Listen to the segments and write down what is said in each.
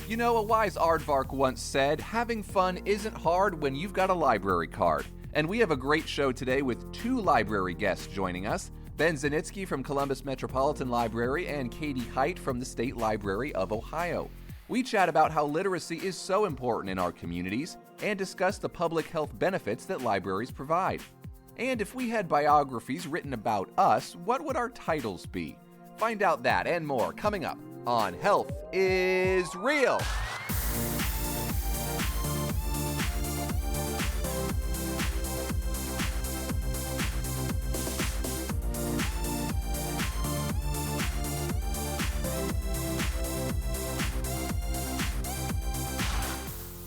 You know, a wise aardvark once said, having fun isn't hard when you've got a library card. And we have a great show today with two library guests joining us, Ben Zenitsky from Columbus Metropolitan Library and Katy Hite from the State Library of Ohio. We chat about how literacy is so important in our communities and discuss the public health benefits that libraries provide. And if we had biographies written about us, what would our titles be? Find out that and more coming up on Health is Real.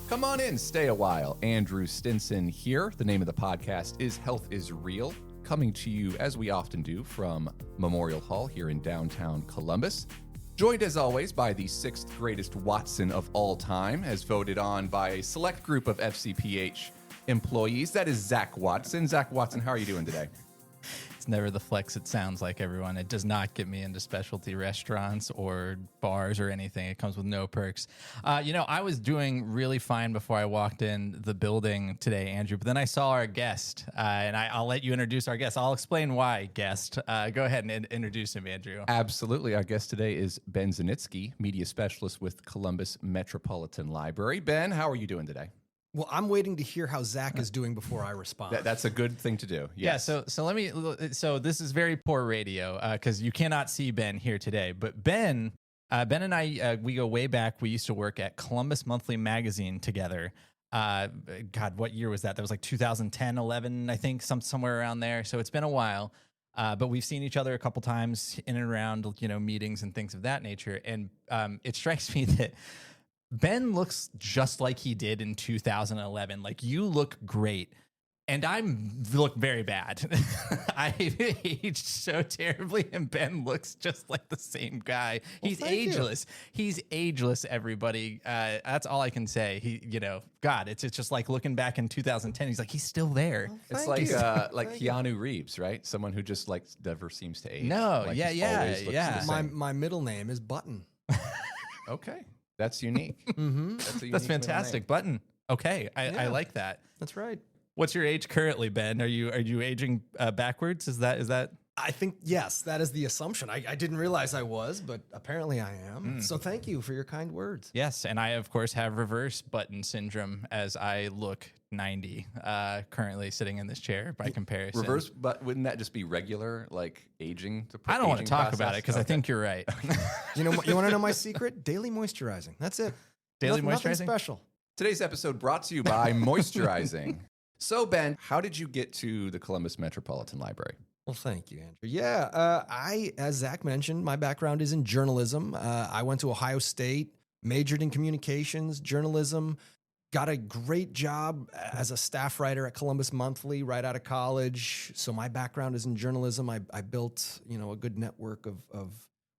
Come on in, stay a while. Andrew Stinson here. The name of the podcast is Health is Real, coming to you as we often do from Memorial Hall here in downtown Columbus. Joined as always by the sixth greatest Watson of all time, as voted on by a select group of FCPH employees. That is Zach Watson. Zach Watson, how are you doing today? It's never the flex it sounds like, everyone. It does not get me into specialty restaurants or bars or anything. It comes with no perks. I was doing really fine before I walked in the building today, Andrew, but then I saw our guest, and I'll let you introduce our guest. I'll explain why, guest. Go ahead and introduce him, Andrew. Absolutely. Our guest today is Ben Zenitsky, media specialist with Columbus Metropolitan Library. Ben, how are you doing today? Well, I'm waiting to hear how Zach is doing before I respond. That's a good thing to do. Yes. Yeah. So this is very poor radio because you cannot see Ben here today. But Ben and I, we go way back. We used to work at Columbus Monthly Magazine together. God, what year was that? That was like 2010, 11, I think, somewhere around there. So it's been a while. But we've seen each other a couple times in and around, meetings and things of that nature. And it strikes me that Ben looks just like he did in 2011. Like, you look great, and I look very bad. I aged so terribly, and Ben looks just like the same guy. He's ageless. He's ageless, everybody. That's all I can say. God, it's just like looking back in 2010. He's like, he's still there. It's like Keanu Reeves, right? Someone who just never seems to age. No, like yeah. My middle name is Button. Okay. That's unique. Mm-hmm. That's fantastic. Button. Okay, I like that. That's right. What's your age currently, Ben? Are you aging backwards? Is that? I think, yes, that is the assumption. I didn't realize I was, but apparently I am. So thank you for your kind words. Yes, and I, of course, have reverse button syndrome as I look 90, currently sitting in this chair by comparison. Reverse, but wouldn't that just be regular, like aging? I don't want to talk about it because I think you're right. You want to know my secret? Daily moisturizing. That's it. Daily moisturizing? Nothing special. Today's episode brought to you by moisturizing. So, Ben, how did you get to the Columbus Metropolitan Library? Well, thank you, Andrew. Yeah, as Zach mentioned, my background is in journalism. I went to Ohio State, majored in communications, journalism, got a great job as a staff writer at Columbus Monthly right out of college. So my background is in journalism. I built, a good network of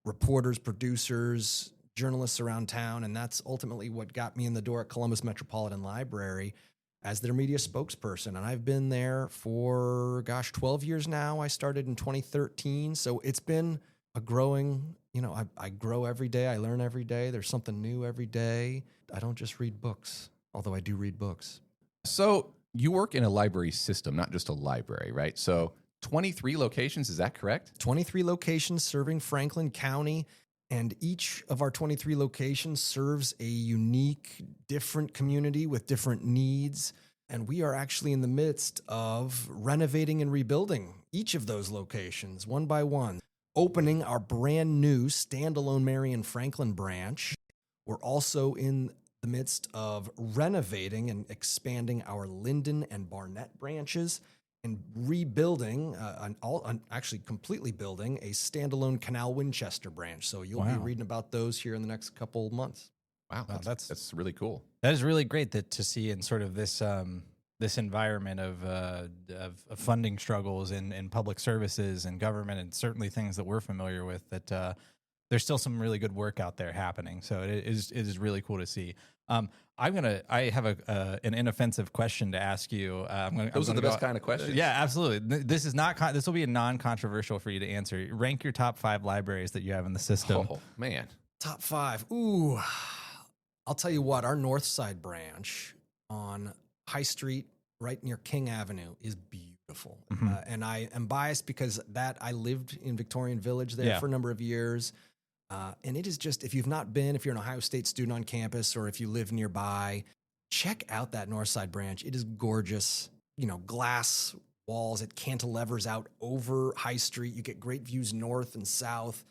reporters, producers, journalists around town, and that's ultimately what got me in the door at Columbus Metropolitan Library as their media spokesperson. And I've been there for, 12 years now. I started in 2013. So it's been a growing, I grow every day. I learn every day. There's something new every day. I don't just read books, although I do read books. So you work in a library system, not just a library, right? So 23 locations, is that correct? 23 locations serving Franklin County. And each of our 23 locations serves a unique, different community with different needs. And we are actually in the midst of renovating and rebuilding each of those locations one by one, opening our brand new standalone Marion Franklin branch. We're also in the midst of renovating and expanding our Linden and Barnett branches, and rebuilding, actually completely building a standalone Canal Winchester branch. So you'll be reading about those here in the next couple months. Wow, that's really cool. That is really great to see in sort of this this environment of funding struggles in public services and government, and certainly things that we're familiar with, that there's still some really good work out there happening. So it is really cool to see. I have an inoffensive question to ask you. Those are the best kind of questions. Yeah, absolutely. This is not. This will be a non-controversial for you to answer. Rank your top 5 libraries that you have in the system. Oh man, top 5. Ooh, I'll tell you what, our North Side branch on High Street, right near King Avenue, is beautiful. And I am biased because I lived in Victorian Village there for a number of years. And it is just, if you've not been, if you're an Ohio State student on campus, or if you live nearby, check out that North Side branch. It is gorgeous. Glass walls, it cantilevers out over High Street. You get great views north and south.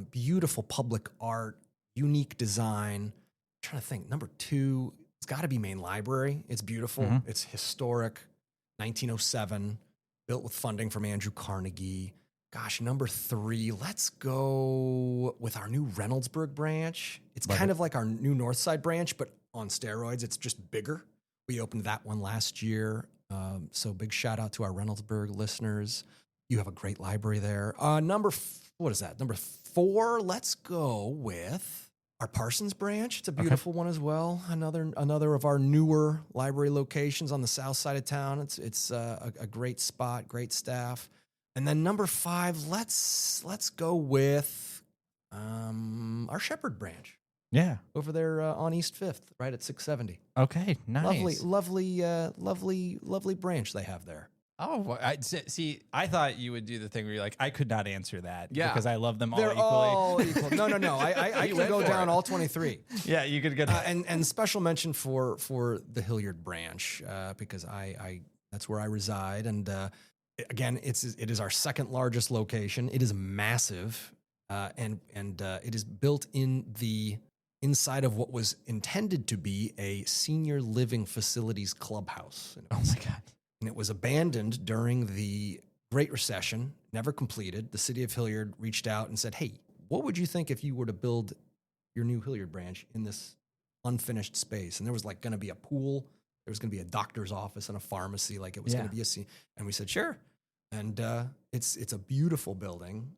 Beautiful public art, unique design. I'm trying to think. Number 2, it's got to be Main Library. It's beautiful. It's historic. 1907, built with funding from Andrew Carnegie. Gosh, number 3, let's go with our new Reynoldsburg branch. It's kind of like our new North Side branch, but on steroids. It's just bigger. We opened that one last year. So big shout out to our Reynoldsburg listeners. You have a great library there. Number 4, let's go with our Parsons branch. It's a beautiful one as well. Another of our newer library locations on the south side of town. It's a great spot, great staff. And then number 5, let's go with our Shepherd branch. Yeah. Over there on East 5th, right at 670. Okay, nice. Lovely branch they have there. Oh, I thought you would do the thing where you're like, I could not answer that because I love them all They're equally. all equal. No. I can go down all 23. Yeah, you could get and special mention for the Hilliard branch because I that's where I reside. And again, it is our second largest location. It is massive, and it is built in the inside of what was intended to be a senior living facilities clubhouse. Oh my God. And it was abandoned during the Great Recession, never completed. The city of Hilliard reached out and said, hey, what would you think if you were to build your new Hilliard branch in this unfinished space? And there was going to be a pool. There was going to be a doctor's office and a pharmacy. It was going to be and we said, sure. And it's a beautiful building,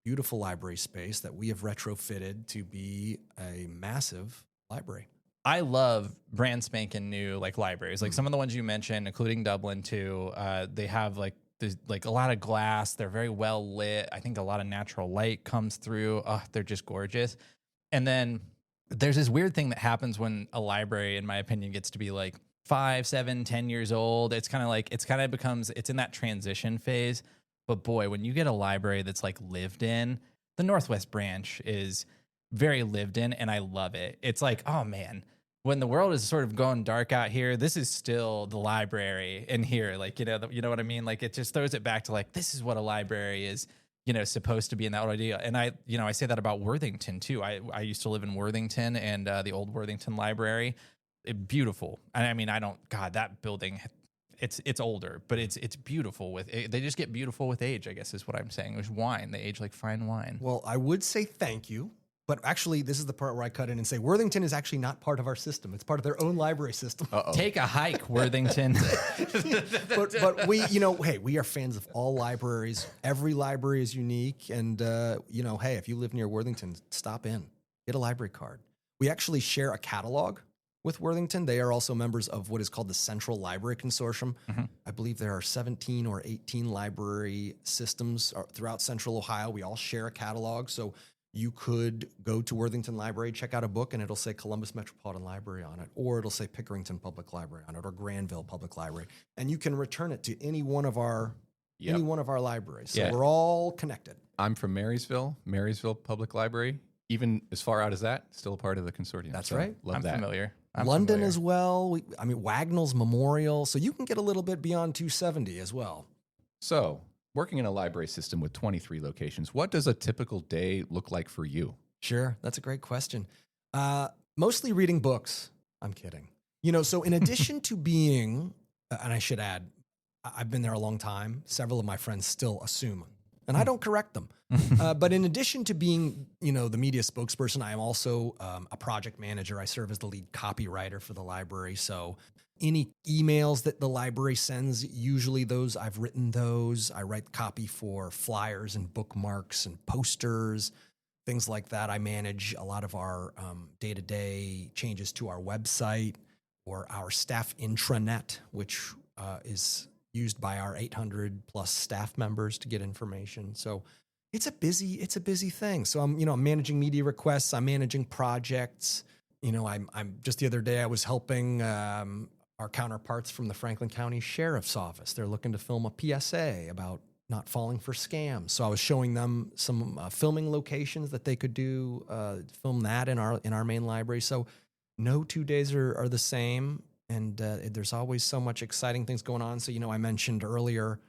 beautiful library space that we have retrofitted to be a massive library. I love brand spanking new libraries, some of the ones you mentioned, including Dublin too. They have there's a lot of glass. They're very well lit. I think a lot of natural light comes through. Oh, they're just gorgeous. And then there's this weird thing that happens when a library, in my opinion, gets to be 5, 7, 10 years old. It's kind of becomes in that transition phase. But boy, when you get a library that's lived in, the Northwest branch is very lived in, and I love it. It's oh man, when the world is sort of going dark out here, this is still the library in here. You know what I mean? It just throws it back to this is what a library is, supposed to be in that idea. And I say that about Worthington too. I used to live in Worthington and the old Worthington library. Beautiful. And I mean, that building, it's older, but it's beautiful they just get beautiful with age, I guess is what I'm saying. There's wine. They age like fine wine. Well, I would say thank you. But actually, this is the part where I cut in and say Worthington is actually not part of our system. It's part of their own library system. Uh-oh. Take a hike, Worthington. but we, hey, we are fans of all libraries. Every library is unique. And, hey, if you live near Worthington, stop in. Get a library card. We actually share a catalog with Worthington. They are also members of what is called the Central Library Consortium. Mm-hmm. I believe there are 17 or 18 library systems throughout Central Ohio. We all share a catalog. So you could go to Worthington Library, check out a book, and it'll say Columbus Metropolitan Library on it, or it'll say Pickerington Public Library on it, or Granville Public Library, and you can return it to any one of our libraries. So we're all connected. I'm from Marysville Public Library. Even as far out as that, still a part of the consortium. That's right. I'm familiar. London as well. Wagnall's Memorial. So you can get a little bit beyond 270 as well. So, working in a library system with 23 locations, what does a typical day look like for you? Sure, that's a great question. Mostly reading books. I'm kidding. So in addition to being, and I should add, I've been there a long time. Several of my friends still assume, and I don't correct them. But in addition to being, the media spokesperson, I am also a project manager. I serve as the lead copywriter for the library. So any emails that the library sends, usually I've written those. I write copy for flyers and bookmarks and posters, things like that. I manage a lot of our day-to-day changes to our website or our staff intranet, which is used by our 800 plus staff members to get information. So it's a busy thing. So I'm managing media requests. I'm managing projects. I'm just the other day I was helping our counterparts from the Franklin County Sheriff's Office. They're looking to film a PSA about not falling for scams. So I was showing them some filming locations that they could do, film that in our main library. So no 2 days are the same. And there's always so much exciting things going on. So, I mentioned earlier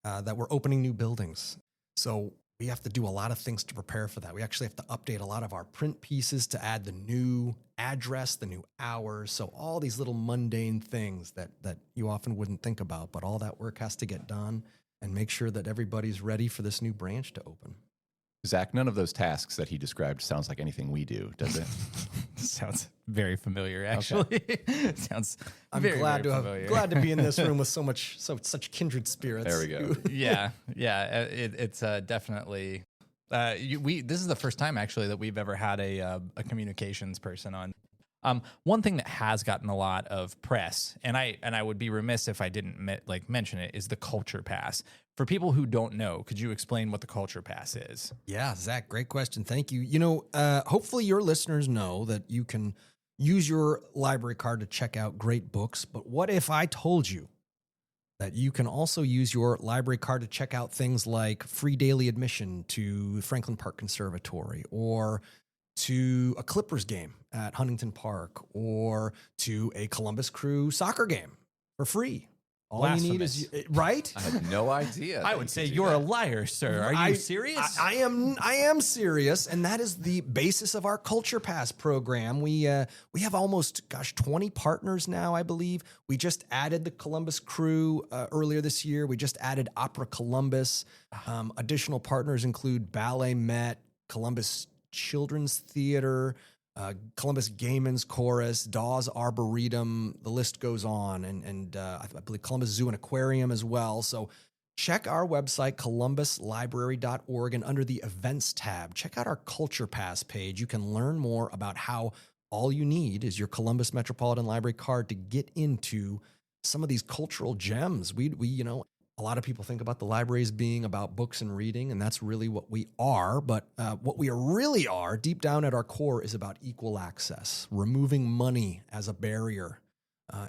that we're opening new buildings. So we have to do a lot of things to prepare for that. We actually have to update a lot of our print pieces to add the new address, the new hours. So all these little mundane things that you often wouldn't think about, but all that work has to get done and make sure that everybody's ready for this new branch to open. Zach, none of those tasks that he described sounds like anything we do, does it? Sounds very familiar, actually. Okay. Sounds. I'm very, glad very glad to be in this room with such kindred spirits. There we go. Yeah. It's definitely. This is the first time actually that we've ever had a communications person on. One thing that has gotten a lot of press, and I would be remiss if I didn't mention it, is the Culture Pass. For people who don't know, could you explain what the Culture Pass is? Yeah, Zach, great question. Thank you. Hopefully your listeners know that you can use your library card to check out great books. But what if I told you that you can also use your library card to check out things like free daily admission to Franklin Park Conservatory, or to a Clippers game at Huntington Park, or to a Columbus Crew soccer game for free? All you need is, right? I had no idea. I would say you're a liar, sir. Are you serious? I am serious, and that is the basis of our Culture Pass program. We have almost 20 partners now, I believe. We just added the Columbus Crew earlier this year. We just added Opera Columbus. Additional partners include Ballet Met, Columbus Children's Theater, Columbus Gaymen's Chorus, Dawes Arboretum, the list goes on, and I believe Columbus Zoo and Aquarium as well. So check our website, columbuslibrary.org, and under the Events tab, check out our Culture Pass page. You can learn more about how all you need is your Columbus Metropolitan Library card to get into some of these cultural gems. We a lot of people think about the library as being about books and reading, and that's really what we are. But what we really are, deep down at our core, is about equal access, removing money as a barrier.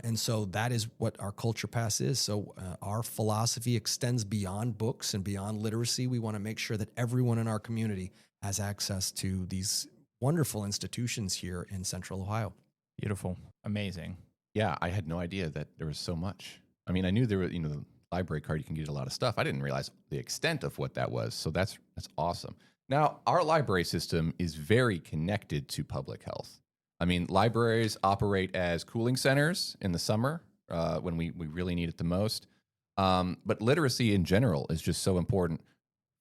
And so that is what our Culture Pass is. So our philosophy extends beyond books and beyond literacy. We want to make sure that everyone in our community has access to these wonderful institutions here in Central Ohio. Beautiful. Amazing. Yeah, I had no idea that there was so much. I mean, I knew there were, the library card, you can get a lot of stuff. I didn't realize the extent of what that was. So that's awesome. Now, our library system is very connected to public health. I mean, libraries operate as cooling centers in the summer when we really need it the most. But literacy in general is just so important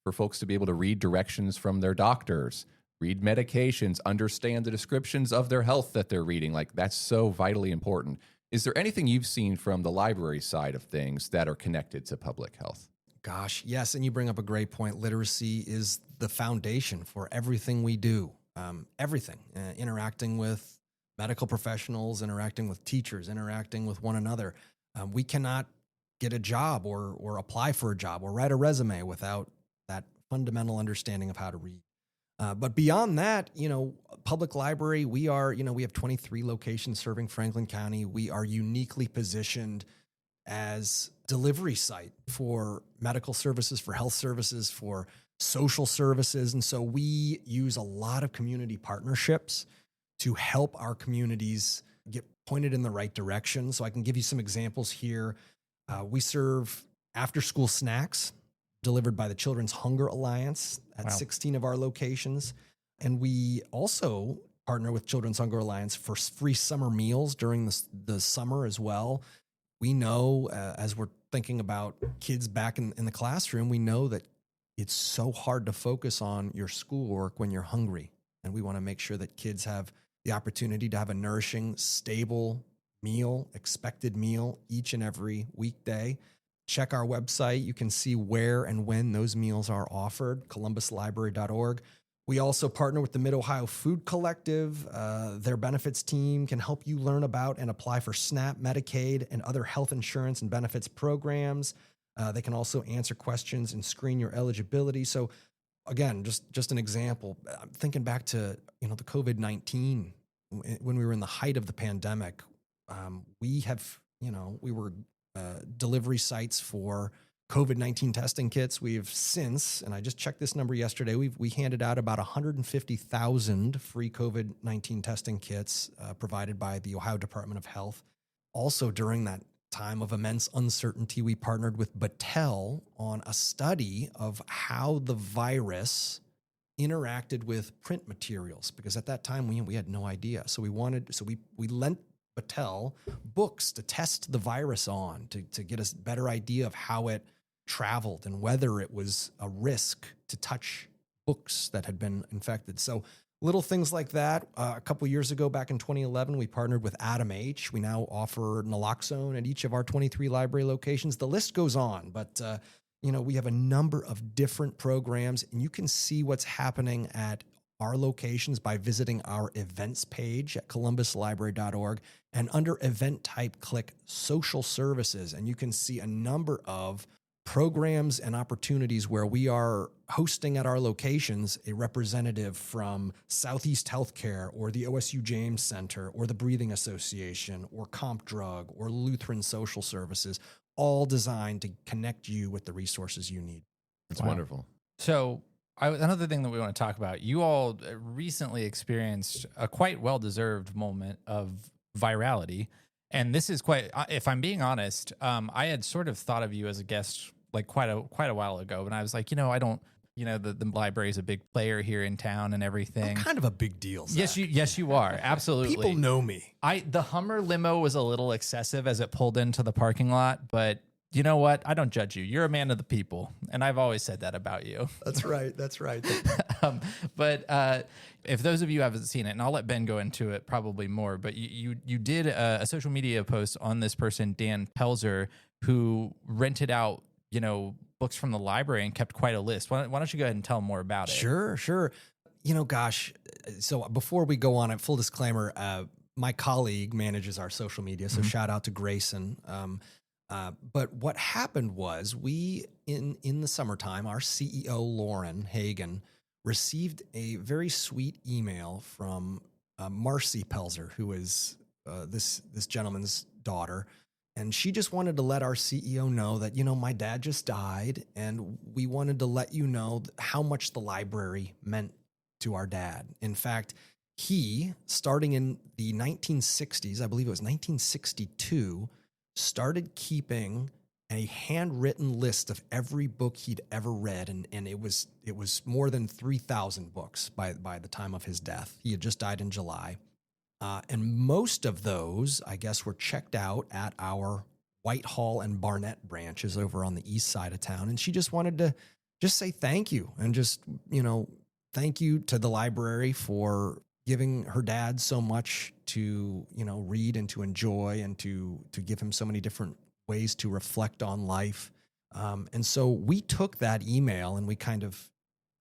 for folks to be able to read directions from their doctors, read medications, understand the descriptions of their health that they're reading. Like, that's so vitally important. Is there anything you've seen from the library side of things that are connected to public health? Gosh, yes. And you bring up a great point. Literacy is the foundation for everything we do. Everything. Interacting with medical professionals, interacting with teachers, interacting with one another. We cannot get a job or apply for a job or write a resume without that fundamental understanding of how to read. But beyond that, public library, we have 23 locations serving Franklin County. We are uniquely positioned as delivery site for medical services, for health services, for social services. And so we use a lot of community partnerships to help our communities get pointed in the right direction. So I can give you some examples here. We serve after-school snacks delivered by the Children's Hunger Alliance at 16 of our locations. And we also partner with Children's Hunger Alliance for free summer meals during the summer as well. We know, as we're thinking about kids back in the classroom, we know that it's so hard to focus on your schoolwork when you're hungry. And we want to make sure that kids have the opportunity to have a nourishing, stable meal, expected meal each and every weekday. Check our website. You can see where and when those meals are offered, columbuslibrary.org. We also partner with the Mid-Ohio Food Collective. Their benefits team can help you learn about and apply for SNAP, Medicaid, and other health insurance and benefits programs. They can also answer questions and screen your eligibility. So again, just an example, I'm thinking back to, the COVID-19 when we were in the height of the pandemic, we were delivery sites for COVID-19 testing kits. We've since, and I just checked this number yesterday, we handed out about 150,000 free COVID-19 testing kits provided by the Ohio Department of Health. Also, during that time of immense uncertainty, we partnered with Battelle on a study of how the virus interacted with print materials, because at that time we had no idea. So we lent Battelle books to test the virus on to get a better idea of how it traveled and whether it was a risk to touch books that had been infected. So little things like that. A couple years ago, back in 2011, we partnered with Adam H. We now offer naloxone at each of our 23 library locations. The list goes on, but we have a number of different programs, and you can see what's happening at our locations by visiting our events page at columbuslibrary.org, and under event type, click social services, and you can see a number of programs and opportunities where we are hosting at our locations a representative from Southeast Healthcare or the OSU James Center or the Breathing Association or Comp Drug or Lutheran Social Services, all designed to connect you with the resources you need. That's wonderful. So another thing that we want to talk about, you all recently experienced a quite well-deserved moment of virality. And this is quite, if I'm being honest, I had sort of thought of you as a guest like quite a while ago. And I was like, I don't, the library is a big player here in town and everything. I'm kind of a big deal, Zach. Yes, you are. Absolutely. People know me. The Hummer limo was a little excessive as it pulled into the parking lot, but you know what? I don't judge you. You're a man of the people. And I've always said that about you. That's right. That's right. But if those of you haven't seen it, and I'll let Ben go into it probably more, but you did a social media post on this person, Dan Pelzer, who rented out, books from the library and kept quite a list. Why don't you go ahead and tell them more about it? Sure. So before we go on, full disclaimer, my colleague manages our social media. So shout out to Grayson. But what happened was we, in the summertime, our CEO, Lauren Hagen, received a very sweet email from Marcy Pelzer, who is this gentleman's daughter. And she just wanted to let our CEO know that, my dad just died, and we wanted to let you know how much the library meant to our dad. In fact, he, starting in the 1960s, I believe it was 1962, started keeping a handwritten list of every book he'd ever read, and it was more than 3,000 books by the time of his death. He had just died in July. And most of those, I guess, were checked out at our Whitehall and Barnett branches over on the east side of town. And she just wanted to just say thank you, and just, thank you to the library for giving her dad so much to, read and to enjoy, and to give him so many different ways to reflect on life. And so we took that email and we kind of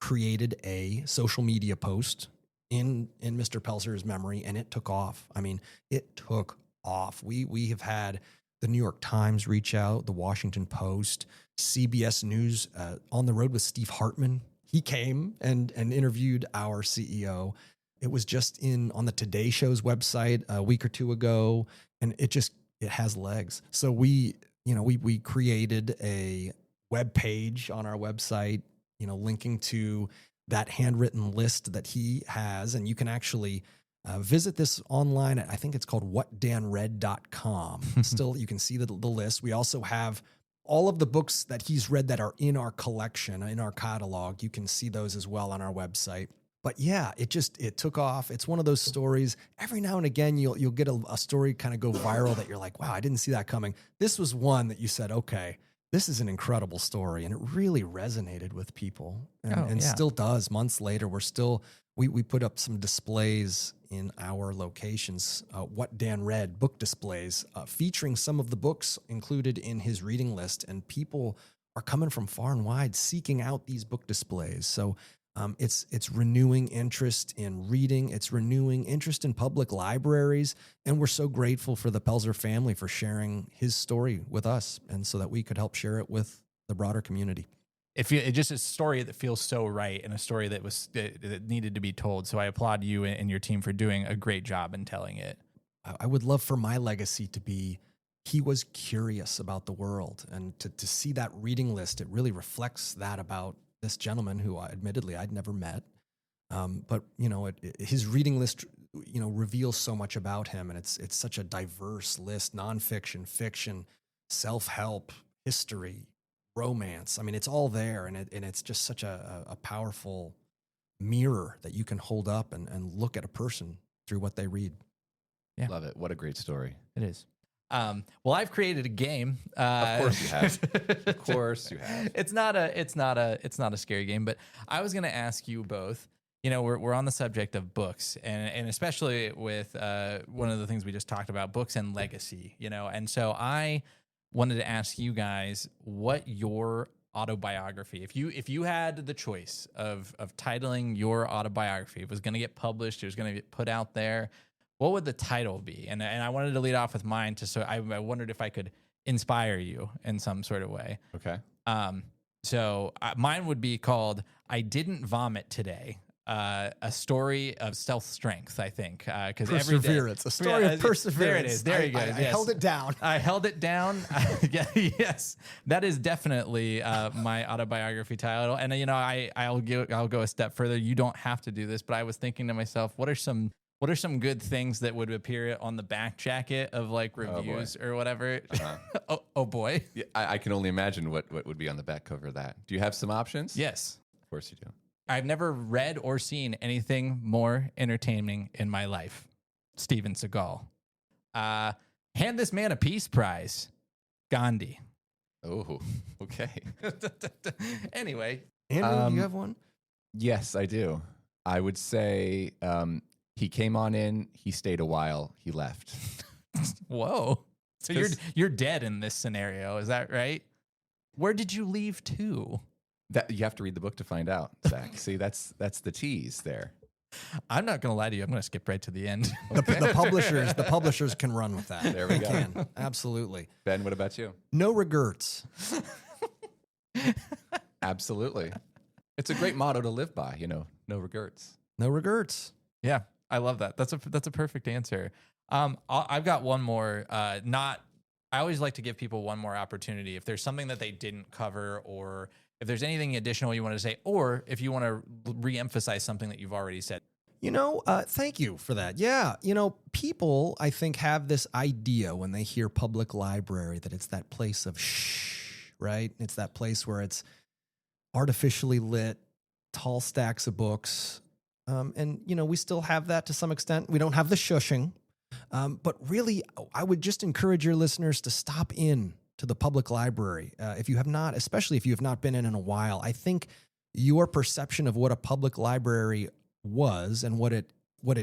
created a social media post in Mr. Pelzer's memory, and it took off. I mean, it took off. We have had the New York Times reach out, the Washington Post, CBS News, On the Road with Steve Hartman. He came and interviewed our CEO. It was just on the Today Show's website a week or two ago, and it has legs. So we created a web page on our website, linking to that handwritten list that he has. And you can actually visit this online at, I think it's called whatdanread.com. Still, you can see the list. We also have all of the books that he's read that are in our collection, in our catalog. You can see those as well on our website. But yeah, it took off. It's one of those stories. Every now and again, you'll get a story kind of go viral that you're like, wow, I didn't see that coming. This was one that you said, okay, this is an incredible story. And it really resonated with people, and still does. Months later, we put up some displays in our locations, What Dan Read book displays, featuring some of the books included in his reading list. And people are coming from far and wide seeking out these book displays. So it's renewing interest in reading. It's renewing interest in public libraries. And we're so grateful for the Pelzer family for sharing his story with us, and so that we could help share it with the broader community. it's just a story that feels so right, and a story that needed to be told. So I applaud you and your team for doing a great job in telling it. I would love for my legacy to be, he was curious about the world, and to see that reading list, it really reflects that about this gentleman who admittedly I'd never met. But his reading list, reveals so much about him, and it's such a diverse list: nonfiction, fiction, self-help, history, romance. I mean, it's all there, and it's just such a powerful mirror that you can hold up and look at a person through what they read. Yeah. Love it. What a great story. It is. Well, I've created a game. Of course you have. Of course you have. It's not a scary game, but I was going to ask you both. We're on the subject of books, and especially with one of the things we just talked about, books and legacy. And so I wanted to ask you guys what your autobiography, if you had the choice of titling your autobiography, it was going to get published, it was going to get put out there, what would the title be? And I wanted to lead off with mine, so I wondered if I could inspire you in some sort of way. Okay. So mine would be called "I Didn't Vomit Today." A story of self-strength, I think. Because perseverance, a story of perseverance. There it is. There you go. I held it down. I held it down. Yes, that is definitely my autobiography title. And I'll go a step further. You don't have to do this, but I was thinking to myself, what are some good things that would appear on the back jacket of like reviews or whatever? Uh-huh. oh boy. Yeah, I can only imagine what would be on the back cover of that. Do you have some options? Yes. Of course you do. I've never read or seen anything more entertaining in my life. Steven Seagal. Hand this man a peace prize. Gandhi. Oh, okay. Anyway. Andrew, do you have one? Yes, I do. I would say he came on in, he stayed a while, he left. Whoa. So you're dead in this scenario, is that right? Where did you leave to? That you have to read the book to find out, Zach. See, that's the tease there. I'm not going to lie to you. I'm going to skip right to the end. Okay. The publishers can run with that. There we go. Can. Absolutely. Ben, what about you? No regrets. Absolutely. It's a great motto to live by, no regrets. No regrets. Yeah, I love that. That's a perfect answer. I've got one more. I always like to give people one more opportunity. If there's something that they didn't cover, or if there's anything additional you want to say, or if you want to re-emphasize something that you've already said. Thank you for that. Yeah. People, I think, have this idea when they hear public library that it's that place of shh, right? It's that place where it's artificially lit, tall stacks of books. And we still have that to some extent. We don't have the shushing. But really, I would just encourage your listeners to stop in to the public library. If you have not, especially if you have not been in a while, I think your perception of what a public library was and what it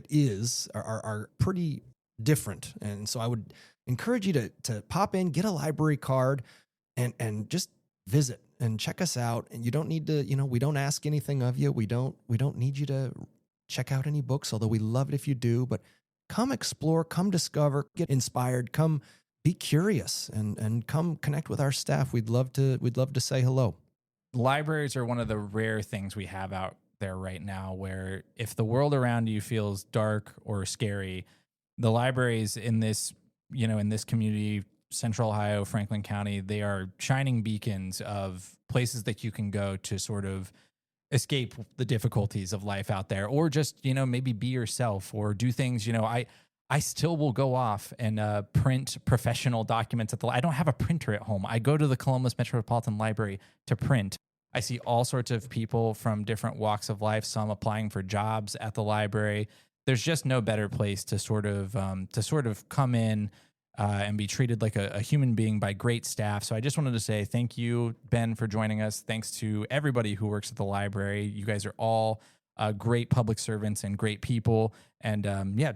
is are pretty different. And so I would encourage you to pop in, get a library card, and just visit and check us out. And you don't need to, we don't ask anything of you. We don't need you to check out any books, although we love it if you do, but come explore, come discover, get inspired, come be curious, and come connect with our staff. We'd love to say hello. Libraries are one of the rare things we have out there right now, where if the world around you feels dark or scary, the libraries in this community, Central Ohio, Franklin County, they are shining beacons of places that you can go to sort of escape the difficulties of life out there, or just, maybe be yourself or do things. I still will go off and print professional documents I don't have a printer at home. I go to the Columbus Metropolitan Library to print. I see all sorts of people from different walks of life, some applying for jobs at the library. There's just no better place to sort of come in and be treated like a human being by great staff. So I just wanted to say thank you, Ben, for joining us. Thanks to everybody who works at the library. You guys are all great public servants and great people. And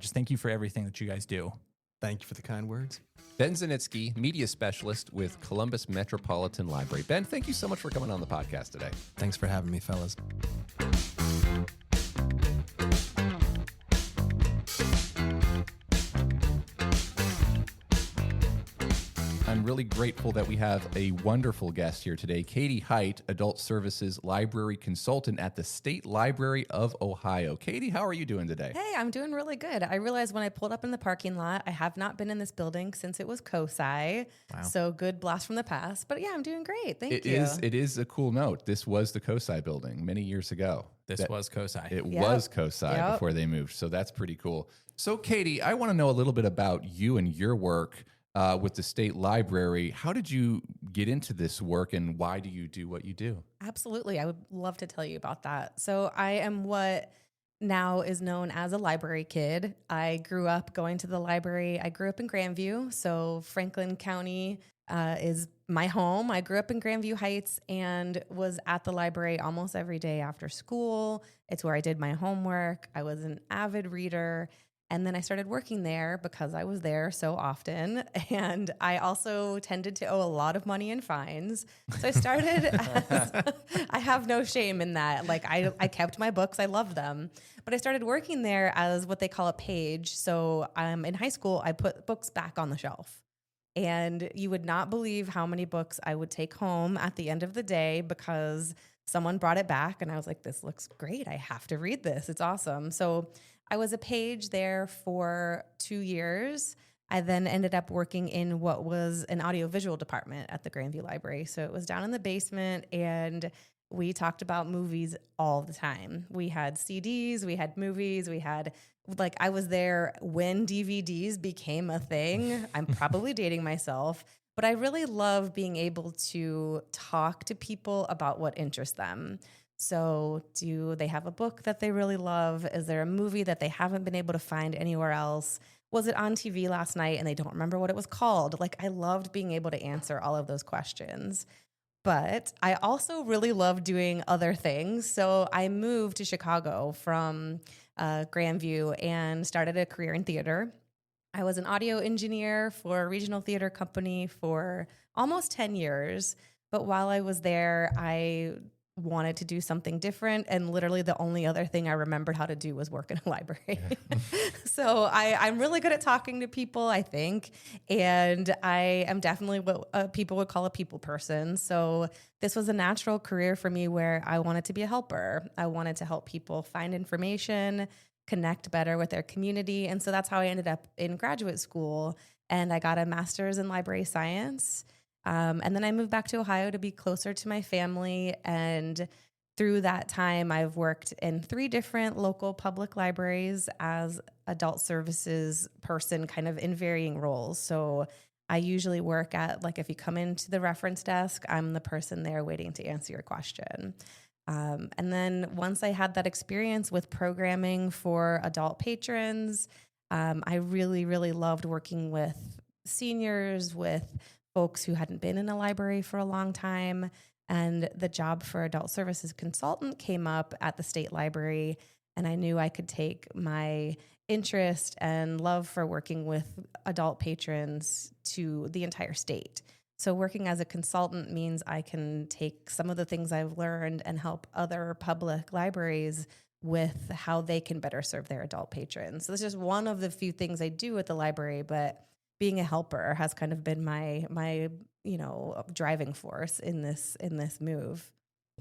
just thank you for everything that you guys do. Thank you for the kind words. Ben Zenitsky, media specialist with Columbus Metropolitan Library. Ben, thank you so much for coming on the podcast today. Thanks for having me, fellas. I'm really grateful that we have a wonderful guest here today, Katy Hite, Adult Services Library Consultant at the State Library of Ohio. Katy, how are you doing today? Hey, I'm doing really good. I realized when I pulled up in the parking lot, I have not been in this building since it was COSI. Wow. So good blast from the past. But yeah, I'm doing great. Thank you. It is a cool note. This was the COSI building many years ago. This was COSI. It Yep. was COSI Yep. before they moved. So that's pretty cool. So, Katy, I want to know a little bit about you and your work with the State Library. How did you get into this work, and why do you do what you do? Absolutely. I would love to tell you about that. So I am what now is known as a library kid. I grew up going to the library. I grew up in Grandview. So Franklin County is my home. I grew up in Grandview Heights and was at the library almost every day after school. It's where I did my homework. I was an avid reader. And then I started working there because I was there so often. And I also tended to owe a lot of money in fines. So I started I have no shame in that. Like I kept my books. I loved them. But I started working there as what they call a page. So in high school, I put books back on the shelf. And you would not believe how many books I would take home at the end of the day because someone brought it back. And I was like, this looks great. I have to read this. It's awesome. So I was a page there for 2 years. I then ended up working in what was an audiovisual department at the Grandview Library. So it was down in the basement, and we talked about movies all the time. We had CDs, we had movies, I was there when DVDs became a thing. I'm probably dating myself, but I really love being able to talk to people about what interests them. So do they have a book that they really love? Is there a movie that they haven't been able to find anywhere else? Was it on TV last night and they don't remember what it was called? Like, I loved being able to answer all of those questions. But I also really love doing other things. So I moved to Chicago from Grandview and started a career in theater. I was an audio engineer for a regional theater company for almost 10 years. But while I was there, I wanted to do something different. And literally the only other thing I remembered how to do was work in a library. Yeah. So I'm really good at talking to people, I think. And I am definitely what people would call a people person. So this was a natural career for me where I wanted to be a helper. I wanted to help people find information, connect better with their community. And so that's how I ended up in graduate school. And I got a master's in library science. And then I moved back to Ohio to be closer to my family. And through that time, I've worked in 3 different local public libraries as adult services person, kind of in varying roles. So I usually work at, like, if you come into the reference desk, I'm the person there waiting to answer your question. And then once I had that experience with programming for adult patrons, I really, really loved working with seniors, with folks who hadn't been in a library for a long time. And the job for adult services consultant came up at the state library. And I knew I could take my interest and love for working with adult patrons to the entire state. So working as a consultant means I can take some of the things I've learned and help other public libraries with how they can better serve their adult patrons. So this is just one of the few things I do at the library, but being a helper has kind of been my driving force in this move.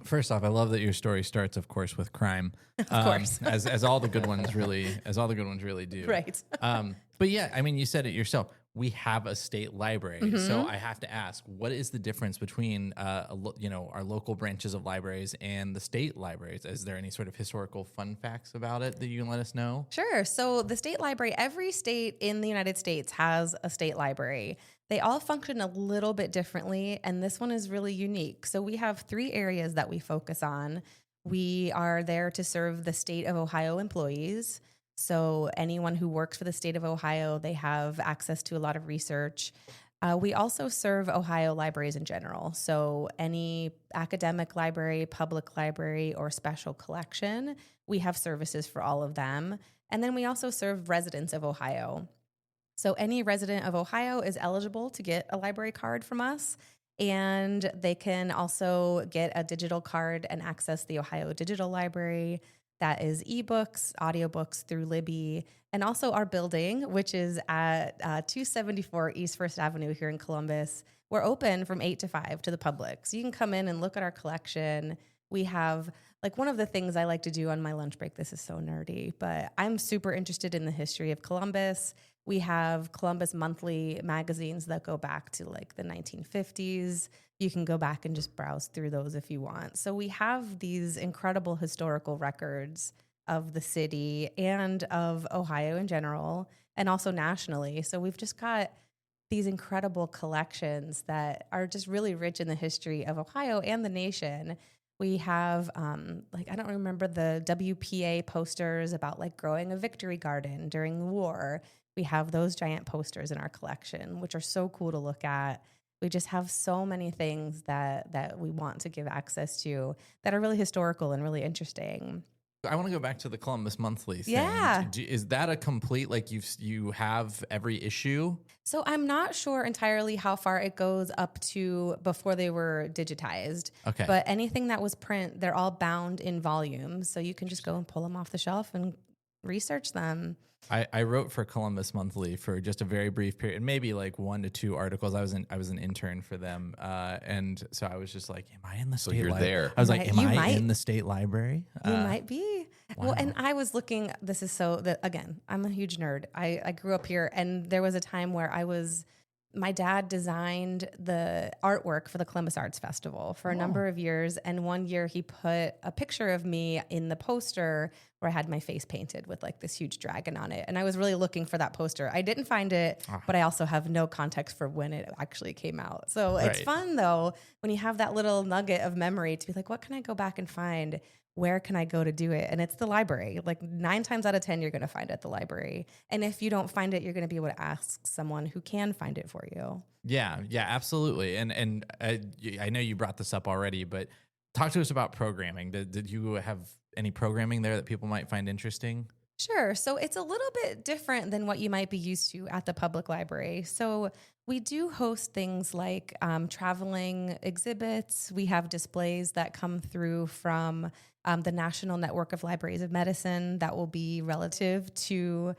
First off, I love that your story starts, of course, with crime. Of course, as all the good ones really do. Right. But yeah, I mean, you said it yourself. We have a state library, Mm-hmm. so I have to ask, what is the difference between our local branches of libraries and the state libraries? Is there any sort of historical fun facts about it that you can let us know? Sure. So the state library, every state in the United States has a state library. They all function a little bit differently, and this one is really unique. So we have 3 areas that we focus on. We are there to serve the state of Ohio employees. So anyone who works for the state of Ohio, they have access to a lot of research. We also serve Ohio libraries in general. So any academic library, public library, or special collection, we have services for all of them. And then we also serve residents of Ohio. So any resident of Ohio is eligible to get a library card from us, and they can also get a digital card and access the Ohio Digital Library. that is ebooks, audiobooks through Libby, and also our building, which is at 274 East First Avenue here in Columbus. We're open from 8 to 5 to the public. So you can come in and look at our collection. We have, like, one of the things I like to do on my lunch break, this is so nerdy, but I'm super interested in the history of Columbus. We have Columbus monthly magazines that go back to like the 1950s. You can go back and just browse through those if you want. So we have these incredible historical records of the city and of Ohio in general, and also nationally. So we've just got these incredible collections that are just really rich in the history of Ohio and the nation. We have, I don't remember the WPA posters about like growing a victory garden during the war. We have those giant posters in our collection, which are so cool to look at. We just have so many things that we want to give access to that are really historical and really interesting. I want to go back to the Columbus Monthly thing. Yeah. Is that a complete, like you have every issue? So I'm not sure entirely how far it goes up to before they were digitized. Okay. But anything that was print, they're all bound in volumes. So you can just go and pull them off the shelf and research them. I wrote for Columbus Monthly for just a very brief period, maybe like 1 to 2 articles. I was an intern for them, and so I was just like, "Am I in the state?" you're there. I was like, "Am You I might. in the state library?" You might be. Wow. Well, and I was looking, this is again, I'm a huge nerd. I grew up here, and there was a time where my dad designed the artwork for the Columbus Arts Festival for a number of years. And one year he put a picture of me in the poster where I had my face painted with like this huge dragon on it. And I was really looking for that poster. I didn't find it, but I also have no context for when it actually came out. So it's fun though, when you have that little nugget of memory to be like, what can I go back and find? Where can I go to do it? And it's the library. Like 9 times out of 10, you're going to find it at the library. And if you don't find it, you're going to be able to ask someone who can find it for you. Yeah, absolutely. And I know you brought this up already, but talk to us about programming. Did you have any programming there that people might find interesting? Sure. So it's a little bit different than what you might be used to at the public library. So we do host things like traveling exhibits. We have displays that come through from the National Network of Libraries of Medicine that will be relative to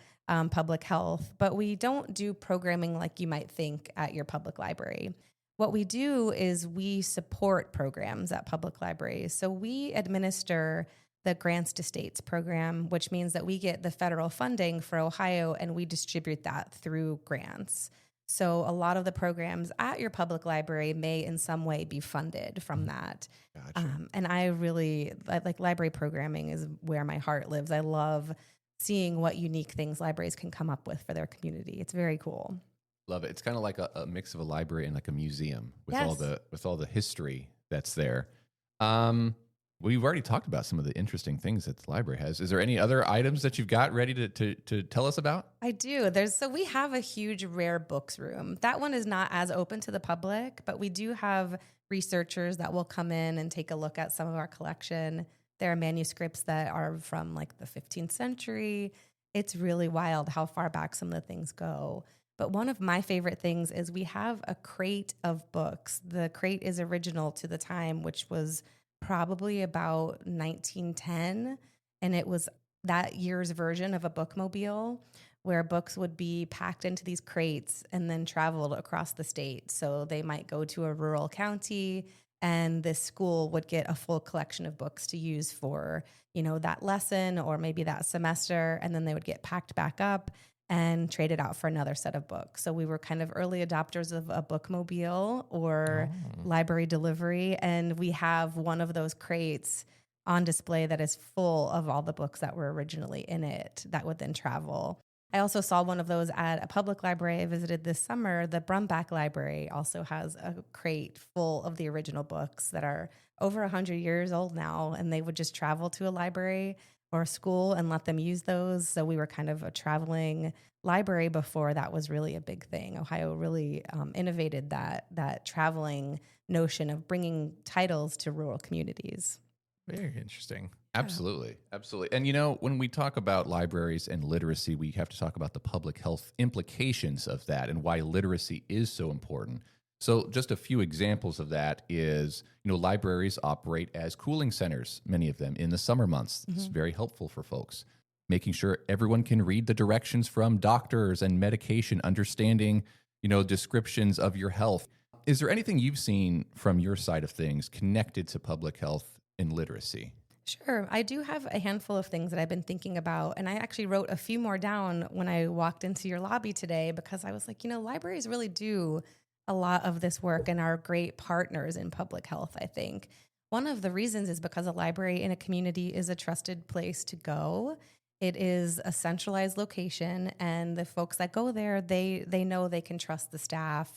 public health. But we don't do programming like you might think at your public library. What we do is we support programs at public libraries. So we administer the Grants to States program, which means that we get the federal funding for Ohio and we distribute that through grants. So a lot of the programs at your public library may in some way be funded from that. Gotcha. And I like library programming is where my heart lives. I love seeing what unique things libraries can come up with for their community. It's very cool. Love it. It's kind of like a mix of a library and like a museum with Yes. all the history that's there. We've already talked about some of the interesting things that the library has. Is there any other items that you've got ready to tell us about? I do. So we have a huge rare books room. That one is not as open to the public, but we do have researchers that will come in and take a look at some of our collection. There are manuscripts that are from like the 15th century. It's really wild how far back some of the things go. But one of my favorite things is we have a crate of books. The crate is original to the time, which was probably about 1910. And it was that year's version of a bookmobile where books would be packed into these crates and then traveled across the state. So they might go to a rural county and this school would get a full collection of books to use for, that lesson or maybe that semester. And then they would get packed back up and traded out for another set of books. So we were kind of early adopters of a bookmobile or library delivery. And we have one of those crates on display that is full of all the books that were originally in it that would then travel. I also saw one of those at a public library I visited this summer. The Brumback Library also has a crate full of the original books that are over 100 years old now. And they would just travel to a library or a school and let them use those. So we were kind of a traveling library before that was really a big thing. Ohio really innovated that traveling notion of bringing titles to rural communities. Very interesting. Absolutely. Absolutely. And when we talk about libraries and literacy, we have to talk about the public health implications of that and why literacy is so important. So just a few examples of that is, libraries operate as cooling centers, many of them in the summer months. It's very helpful for folks. Making sure everyone can read the directions from doctors and medication, understanding, descriptions of your health. Is there anything you've seen from your side of things connected to public health and literacy? Sure. I do have a handful of things that I've been thinking about, and I actually wrote a few more down when I walked into your lobby today because I was like, libraries really do a lot of this work and are great partners in public health, I think. One of the reasons is because a library in a community is a trusted place to go. It is a centralized location, and the folks that go there, they know they can trust the staff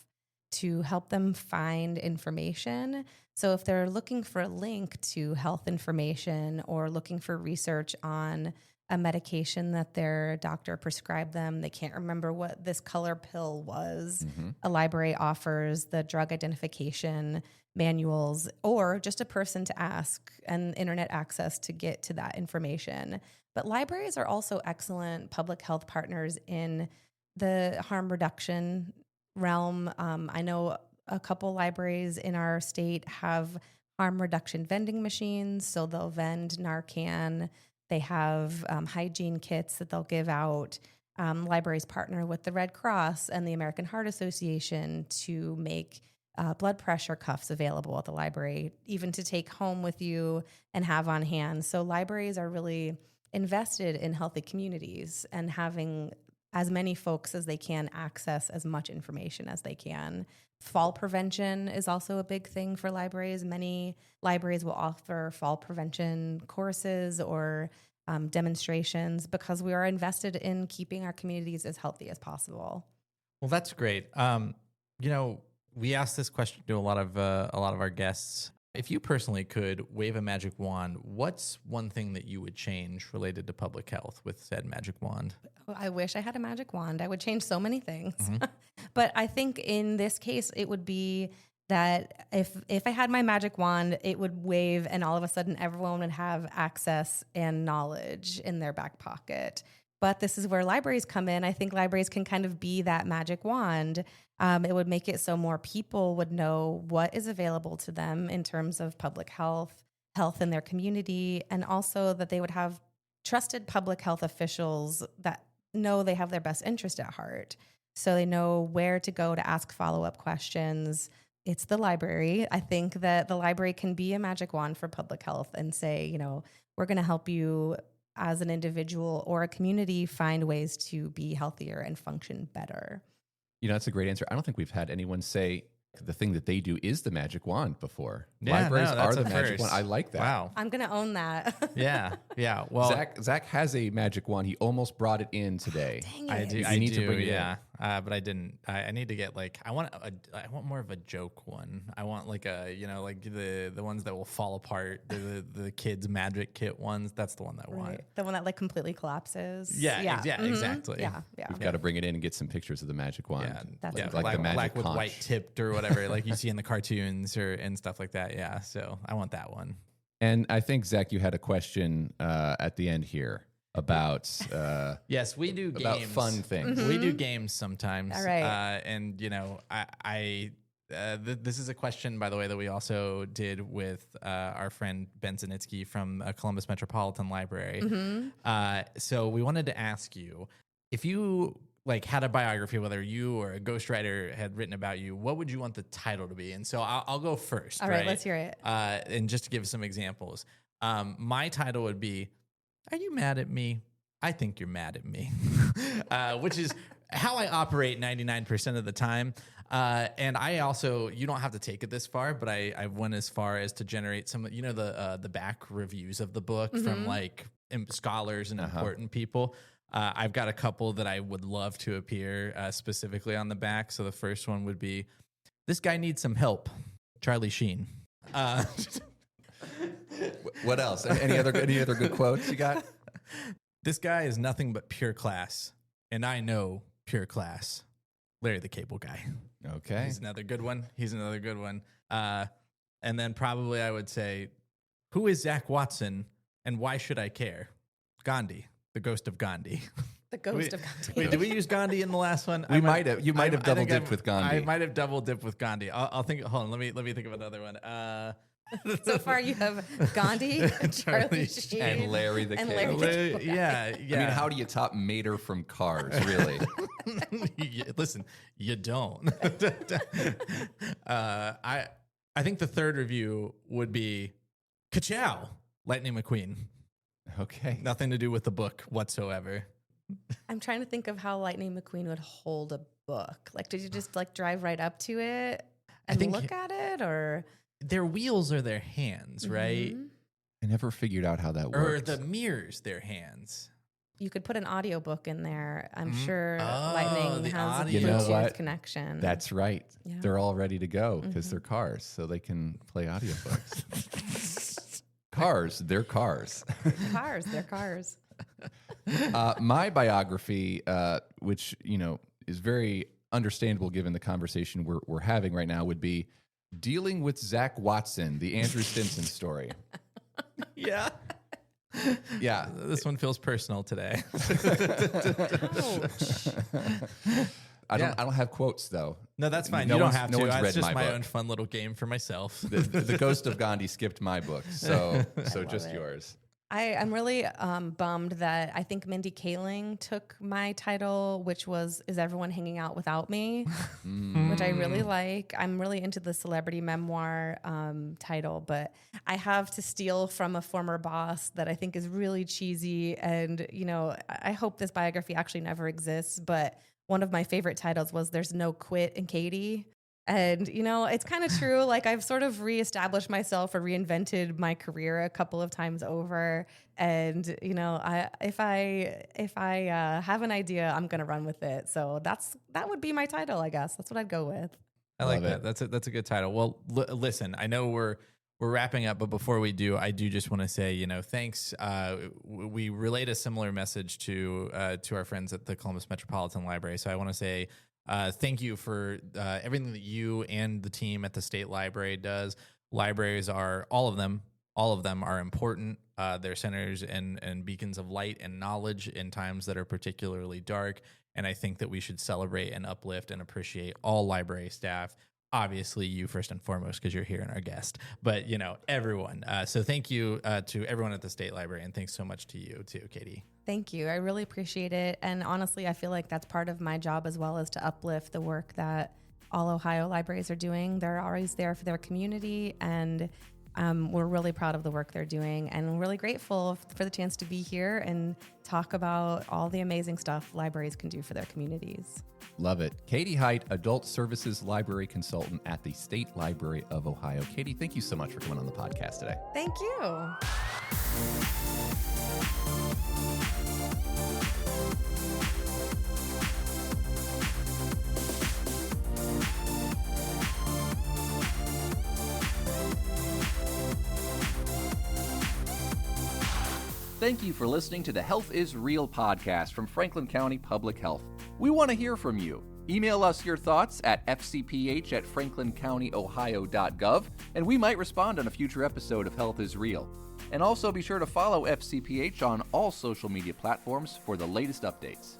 to help them find information. So if they're looking for a link to health information or looking for research on a medication that their doctor prescribed them, they can't remember what this color pill was, a library offers the drug identification manuals or just a person to ask and internet access to get to that information. But libraries are also excellent public health partners in the harm reduction realm. I know a couple libraries in our state have harm reduction vending machines, so they'll vend Narcan. They have hygiene kits that they'll give out. Libraries partner with the Red Cross and the American Heart Association to make blood pressure cuffs available at the library, even to take home with you and have on hand. So libraries are really invested in healthy communities and having as many folks as they can access as much information as they can. Fall prevention is also a big thing for libraries. Many libraries will offer fall prevention courses or demonstrations because we are invested in keeping our communities as healthy as possible. Well, that's great. We asked this question to a lot of our guests. If you personally could wave a magic wand, what's one thing that you would change related to public health with said magic wand? I wish I had a magic wand. I would change so many things. But I think in this case, it would be that if I had my magic wand, it would wave and all of a sudden everyone would have access and knowledge in their back pocket. But this is where libraries come in. I think libraries can kind of be that magic wand. It would make it so more people would know what is available to them in terms of public health in their community, and also that they would have trusted public health officials that know they have their best interest at heart. So they know where to go to ask follow-up questions. It's the library. I think that the library can be a magic wand for public health and say, we're going to help you as an individual or a community find ways to be healthier and function better. That's a great answer. I don't think we've had anyone say the thing that they do is the magic wand before. Yeah, Libraries no, are that's the a magic first. wand. I like that. Wow. I'm going to own that. Yeah. Well, Zach has a magic wand. He almost brought it in today. Dang it. I do. You need to bring it yeah. But I didn't. I need to get I want more of a joke one. I want the ones that will fall apart. The kids magic kit ones. That's the one that I want. Right. The one that completely collapses. Yeah. Exactly. Yeah. We've got to bring it in and get some pictures of the magic wand. Yeah, That's yeah, cool. like the magic black with conch. white tipped or whatever, like you see in the cartoons and stuff like that. Yeah, so I want that one. And I think, Zach, you had a question at the end here about Yes, we do about games. fun things. We do games sometimes. All right. And this is a question, by the way, that we also did with our friend Ben Zenitsky from Columbus Metropolitan Library. So we wanted to ask you, if you had a biography, whether you or a ghostwriter had written about you, what would you want the title to be? And so I'll go first. All right, let's hear it. And just to give some examples, my title would be, "Are you mad at me? I think you're mad at me," which is how I operate 99% of the time. And I also, you don't have to take it this far, but I went as far as to generate some, the back reviews of the book from scholars and important people. I've got a couple that I would love to appear specifically on the back. So the first one would be, "This guy needs some help, Charlie Sheen." What else? Any other good quotes you got? "This guy is nothing but pure class, and I know pure class. Larry the Cable Guy." Okay. He's another good one. And then probably I would say, "Who is Zach Watson, and why should I care? Gandhi, the ghost of Gandhi." The ghost of Gandhi. Wait, did we use Gandhi in the last one? You might have double dipped with Gandhi. I might have double dipped with Gandhi. I'll think. Hold on. Let me think of another one. So far, you have Gandhi, Charlie Sheen, and Larry the Cable. Larry the Cable Guy. Yeah. I mean, how do you top Mater from Cars, really? Listen, you don't. I think the third review would be Ka-chow, Lightning McQueen. Okay. Nothing to do with the book whatsoever. I'm trying to think of how Lightning McQueen would hold a book. Like, did you just like drive right up to it and look at it, or their wheels are their hands, right? I never figured out how that works. Or the mirrors, their hands. You could put an audiobook in there. I'm sure Lightning has a Bluetooth connection. That's right. Yeah. They're all ready to go because they're cars, so they can play audiobooks. Cars, they're cars. Cars, they're cars. My biography, which is very understandable given the conversation we're having right now, would be Dealing with Zach Watson, the Andrew Stinson story. Yeah. Yeah. This one feels personal today. Ouch. I don't have quotes though. No, that's fine. No you don't one's- have no to. one's It's read just my my book. own fun little game for myself. The Ghost of Gandhi skipped my book, so love just it. yours. I'm really bummed that I think Mindy Kaling took my title, which was Is Everyone Hanging Out Without Me? Which I really like. I'm really into the celebrity memoir title, but I have to steal from a former boss that I think is really cheesy. And, I hope this biography actually never exists, but one of my favorite titles was There's No Quit in Katy. And, it's kind of true. Like, I've sort of reestablished myself or reinvented my career a couple of times over. And, if I have an idea, I'm going to run with it. So that would be my title, I guess. That's what I'd go with. I like Love that. That's a good title. Well, listen, I know we're wrapping up, but before we do, I do just want to say, thanks. We relayed a similar message to our friends at the Columbus Metropolitan Library. So I want to say thank you for everything that you and the team at the State Library does. Libraries are, all of them are important. They're centers and beacons of light and knowledge in times that are particularly dark. And I think that we should celebrate and uplift and appreciate all library staff. Obviously, you first and foremost, because you're here and our guest, but everyone. So thank you to everyone at the State Library, and thanks so much to you too, Katy. Thank you. I really appreciate it. And honestly, I feel like that's part of my job as well, as to uplift the work that all Ohio libraries are doing. They're always there for their community, and we're really proud of the work they're doing, and really grateful for the chance to be here and talk about all the amazing stuff libraries can do for their communities. Love it. Katy Hite, Adult Services Library Consultant at the State Library of Ohio. Katy, thank you so much for coming on the podcast today. Thank you. Thank you for listening to the Health is Real podcast from Franklin County Public Health. We want to hear from you. Email us your thoughts at fcph@franklincountyohio.gov, and we might respond on a future episode of Health is Real. And also be sure to follow FCPH on all social media platforms for the latest updates.